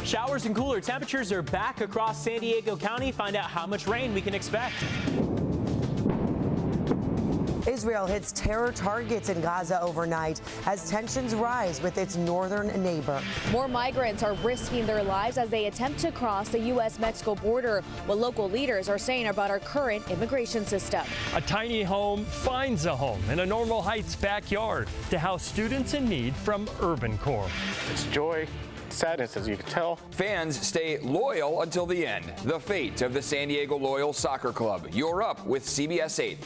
Showers and cooler temperatures are back across San Diego County. Find out how much rain we can expect. Israel hits terror targets in Gaza overnight as tensions rise with its northern neighbor. More migrants are risking their lives as they attempt to cross the U.S.-Mexico border. What local leaders are saying about our current immigration system. A tiny home finds a home in a Normal Heights backyard to house students in need from Urban Corps. It's joy, sadness, as you can tell. Fans stay loyal until the end. The fate of the San Diego Loyal Soccer Club. You're up with CBS 8.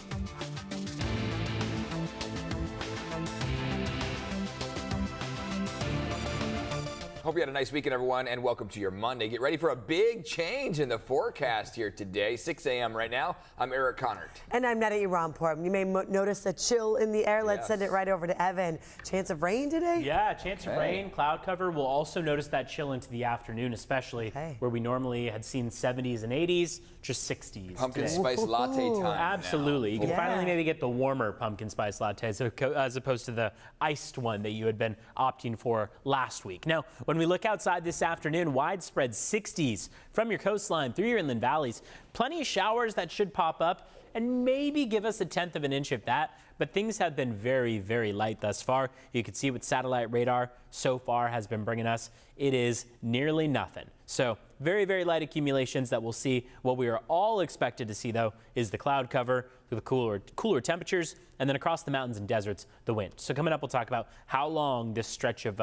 Hope you had a nice weekend, everyone, and welcome to your Monday. Get ready for a big change in the forecast here today. 6 a.m. right now. I'm Eric Connert. And I'm Netta Iranpour. You may notice a chill in the air. Let's send it right over to Evan. Chance of rain today? Yeah, chance of rain, cloud cover. We'll also notice that chill into the afternoon, especially where we normally had seen 70s and 80s, just 60s. Pumpkin spice latte time. Absolutely. Now. You can finally maybe get the warmer pumpkin spice lattes as opposed to the iced one that you had been opting for last week. Now, when we look outside this afternoon, widespread 60s from your coastline through your inland valleys. Plenty of showers that should pop up and maybe give us 1/10 of an inch if that. But things have been very, very light thus far. You can see what satellite radar so far has been bringing us. It is nearly nothing. So very, very light accumulations that we'll see. What we are all expected to see, though, is the cloud cover with the cooler temperatures, and then across the mountains and deserts, the wind. So coming up, we'll talk about how long this stretch of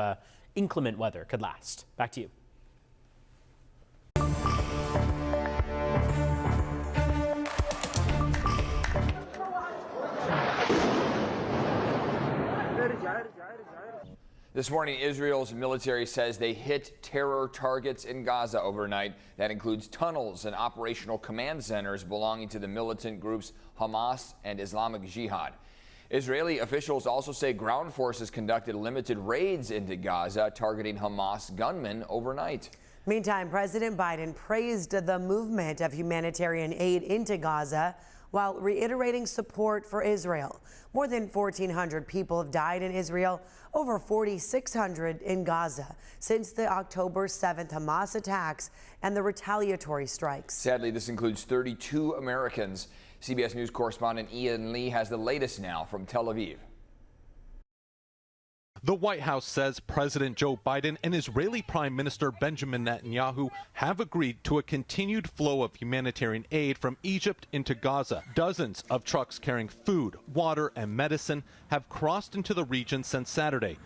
inclement weather could last. Back to you. This morning, Israel's military says they hit terror targets in Gaza overnight. That includes tunnels and operational command centers belonging to the militant groups Hamas and Islamic Jihad. Israeli officials also say ground forces conducted limited raids into Gaza, targeting Hamas gunmen overnight. Meantime, President Biden praised the movement of humanitarian aid into Gaza while reiterating support for Israel. More than 1,400 people have died in Israel, over 4,600 in Gaza since the October 7th Hamas attacks and the retaliatory strikes. Sadly, this includes 32 Americans. CBS News correspondent Ian Lee has the latest now from Tel Aviv. The White House says President Joe Biden and Israeli Prime Minister Benjamin Netanyahu have agreed to a continued flow of humanitarian aid from Egypt into Gaza. Dozens of trucks carrying food, water, and medicine have crossed into the region since Saturday.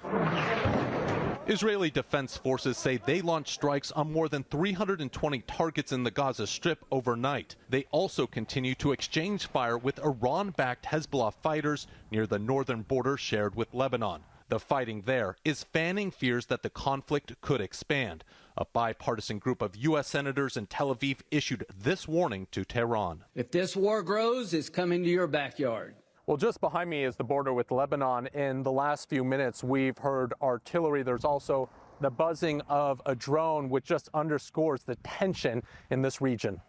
Israeli Defense Forces say they launched strikes on more than 320 targets in the Gaza Strip overnight. They also continue to exchange fire with Iran-backed Hezbollah fighters near the northern border shared with Lebanon. The fighting there is fanning fears that the conflict could expand. A bipartisan group of U.S. senators in Tel Aviv issued this warning to Tehran. If this war grows, it's coming to your backyard. Well, just behind me is the border with Lebanon. In the last few minutes, we've heard artillery. There's also the buzzing of a drone, which just underscores the tension in this region.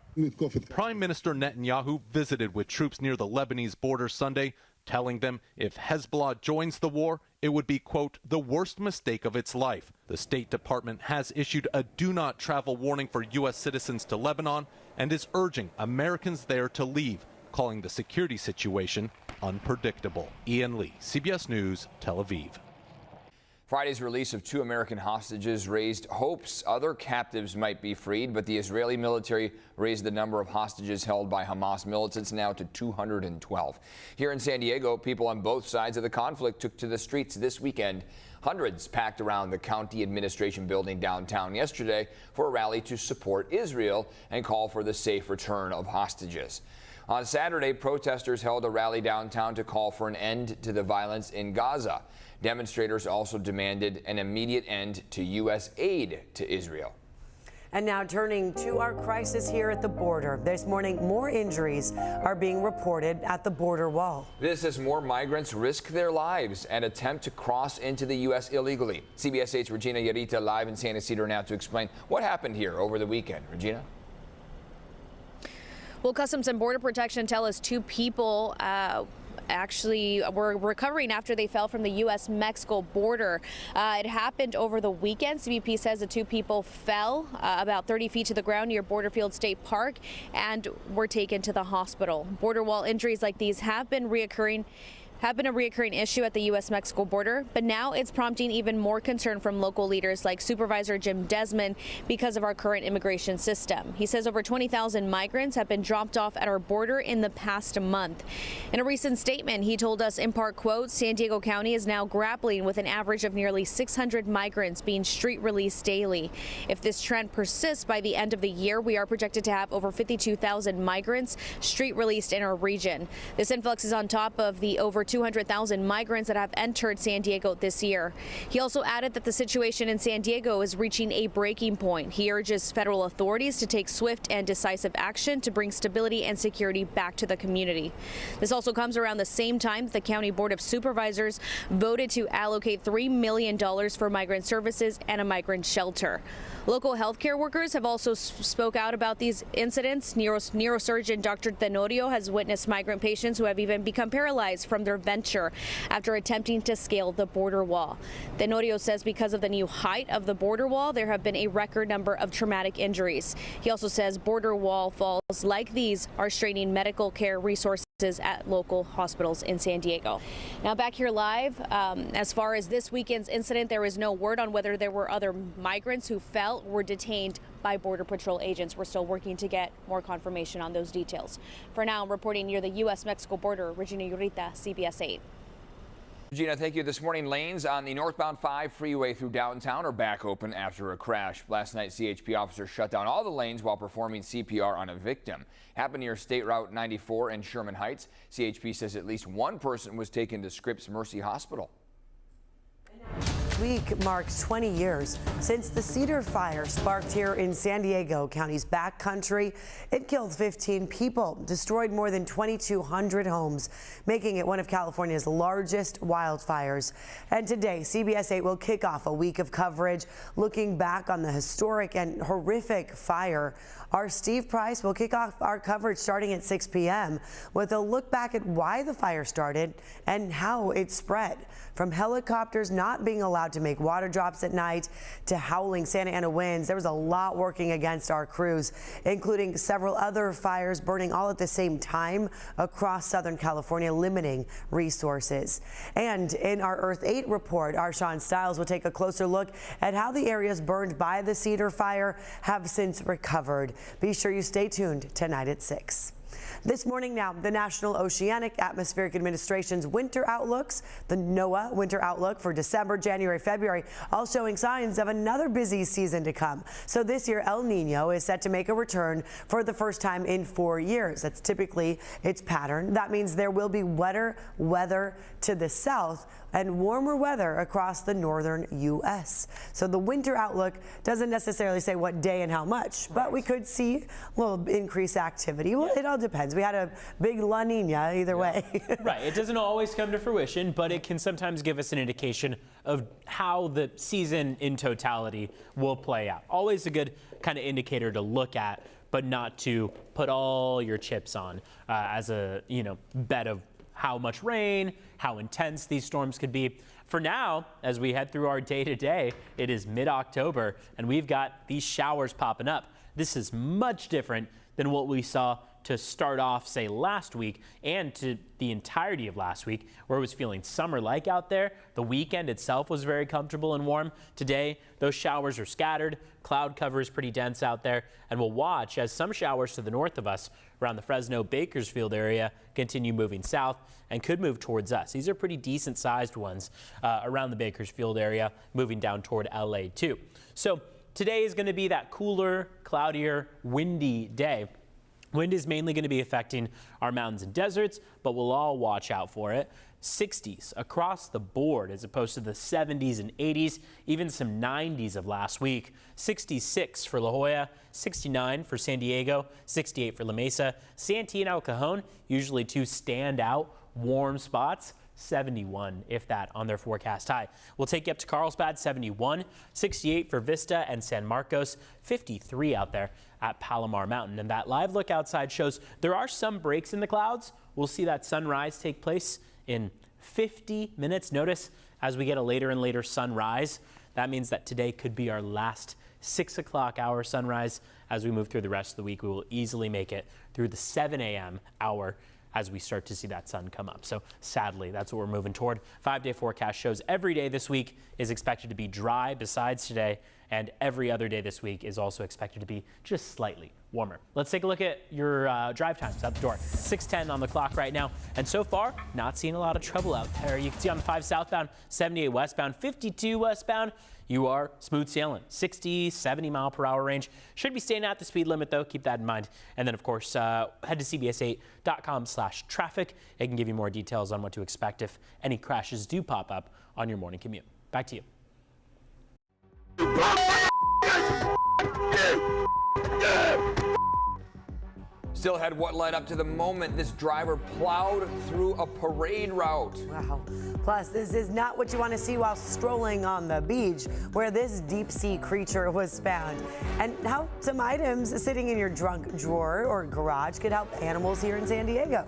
Prime Minister Netanyahu visited with troops near the Lebanese border Sunday, telling them if Hezbollah joins the war, it would be, quote, the worst mistake of its life. The State Department has issued a do not travel warning for U.S. citizens to Lebanon and is urging Americans there to leave, calling the security situation unpredictable. Ian Lee, CBS News, Tel Aviv. Friday's release of 2 American hostages raised hopes other captives might be freed, but the Israeli military raised the number of hostages held by Hamas militants now to 212. Here in San Diego, people on both sides of the conflict took to the streets this weekend. Hundreds packed around the county administration building downtown yesterday for a rally to support Israel and call for the safe return of hostages. On Saturday, protesters held a rally downtown to call for an end to the violence in Gaza. Demonstrators also demanded an immediate end to U.S. aid to Israel. And now turning to our crisis here at the border. This morning, more injuries are being reported at the border wall. This as more migrants risk their lives and attempt to cross into the U.S. illegally. CBS 8's Regina Yarita live in San Ysidro now to explain what happened here over the weekend. Regina? Well, Customs and Border Protection tell us 2 people actually were recovering after they fell from the U.S.-Mexico border. It happened over the weekend. CBP says the two people fell about 30 feet to the ground near Borderfield State Park and were taken to the hospital. Border wall injuries like these have been a reoccurring issue at the U.S.-Mexico border, but now it's prompting even more concern from local leaders like Supervisor Jim Desmond because of our current immigration system. He says over 20,000 migrants have been dropped off at our border in the past month. In a recent statement, he told us, in part, quote, San Diego County is now grappling with an average of nearly 600 migrants being street released daily. If this trend persists by the end of the year, we are projected to have over 52,000 migrants street released in our region. This influx is on top of the over 200,000 migrants that have entered San Diego this year. He also added that the situation in San Diego is reaching a breaking point. He urges federal authorities to take swift and decisive action to bring stability and security back to the community. This also comes around the same time that the County Board of Supervisors voted to allocate $3 million for migrant services and a migrant shelter. Local healthcare workers have also spoke out about these incidents. Neurosurgeon Dr. Tenorio has witnessed migrant patients who have even become paralyzed from their venture after attempting to scale the border wall. Tenorio says because of the new height of the border wall, there have been a record number of traumatic injuries. He also says border wall falls like these are straining medical care resources at local hospitals in San Diego. Now back here live, as far as this weekend's incident, there is no word on whether there were other migrants who fell or were detained by Border Patrol agents. We're still working to get more confirmation on those details. For now, I'm reporting near the U.S.-Mexico border. Regina Yurita, CBS 8. Regina, thank you. This morning, lanes on the northbound 5 freeway through downtown are back open after a crash. Last night, CHP officers shut down all the lanes while performing CPR on a victim. Happened near State Route 94 in Sherman Heights. CHP says at least one person was taken to Scripps Mercy Hospital. Week marks 20 years since the Cedar Fire sparked here in San Diego County's backcountry. It killed 15 people, destroyed more than 2,200 homes, making it one of California's largest wildfires. And today, CBS 8 will kick off a week of coverage looking back on the historic and horrific fire. Our Steve Price will kick off our coverage starting at 6 p.m. with a look back at why the fire started and how it spread. From helicopters not being allowed to make water drops at night to howling Santa Ana winds, there was a lot working against our crews, including several other fires burning all at the same time across Southern California, limiting resources. And in our Earth 8 report, our Sean Stiles will take a closer look at how the areas burned by the Cedar Fire have since recovered. Be sure you stay tuned tonight at 6. This morning now, the National Oceanic Atmospheric Administration's winter outlooks, the NOAA winter outlook for December, January, February, all showing signs of another busy season to come. So this year, El Nino is set to make a return for the first time in 4 years. That's typically its pattern. That means there will be wetter weather to the south and warmer weather across the northern U.S. So the winter outlook doesn't necessarily say what day and how much, but we could see a little increased activity. Well, it all depends. We had a big La Nina either way. Right. It doesn't always come to fruition, but it can sometimes give us an indication of how the season in totality will play out. Always a good kind of indicator to look at, but not to put all your chips on as a bet of how much rain, how intense these storms could be. For now, as we head through our day-to-day, it is mid-October, and we've got these showers popping up. This is much different than what we saw to start off, say, last week and to the entirety of last week, where it was feeling summer-like out there. The weekend itself was very comfortable and warm. Today, those showers are scattered. Cloud cover is pretty dense out there, and we'll watch as some showers to the north of us around the Fresno-Bakersfield area continue moving south and could move towards us. These are pretty decent-sized ones around the Bakersfield area, moving down toward LA too. So today is going to be that cooler, cloudier, windy day. Wind is mainly going to be affecting our mountains and deserts, but we'll all watch out for it. 60s across the board as opposed to the 70s and 80s, even some 90s of last week. 66 for La Jolla, 69 for San Diego, 68 for La Mesa. Santee and El Cajon, usually two standout warm spots. 71, if that, on their forecast high. We'll take you up to Carlsbad, 71, 68 for Vista and San Marcos, 53 out there at Palomar Mountain. And that live look outside shows there are some breaks in the clouds we'll see that sunrise take place in 50 minutes. Notice as we get a later and later sunrise, that means that today could be our last 6 o'clock hour sunrise. As we move through the rest of the week, we will easily make it through the 7 a.m. hour as we start to see that sun come up. So sadly, that's what we're moving toward. 5-day forecast shows every day this week is expected to be dry besides today, and every other day this week is also expected to be just slightly warmer. Let's take a look at your drive times out the door. 6:10 on the clock right now, and so far, not seeing a lot of trouble out there. You can see on the 5 southbound, 78 westbound, 52 westbound. You are smooth sailing, 60, 70 mile per hour range. Should be staying at the speed limit though, keep that in mind. And then of course, head to cbs8.com/traffic. It can give you more details on what to expect if any crashes do pop up on your morning commute. Back to you. Still had what led up to the moment this driver plowed through a parade route. Wow. Plus, this is not what you want to see while strolling on the beach, where this deep-sea creature was found. And how some items sitting in your trunk drawer or garage could help animals here in San Diego.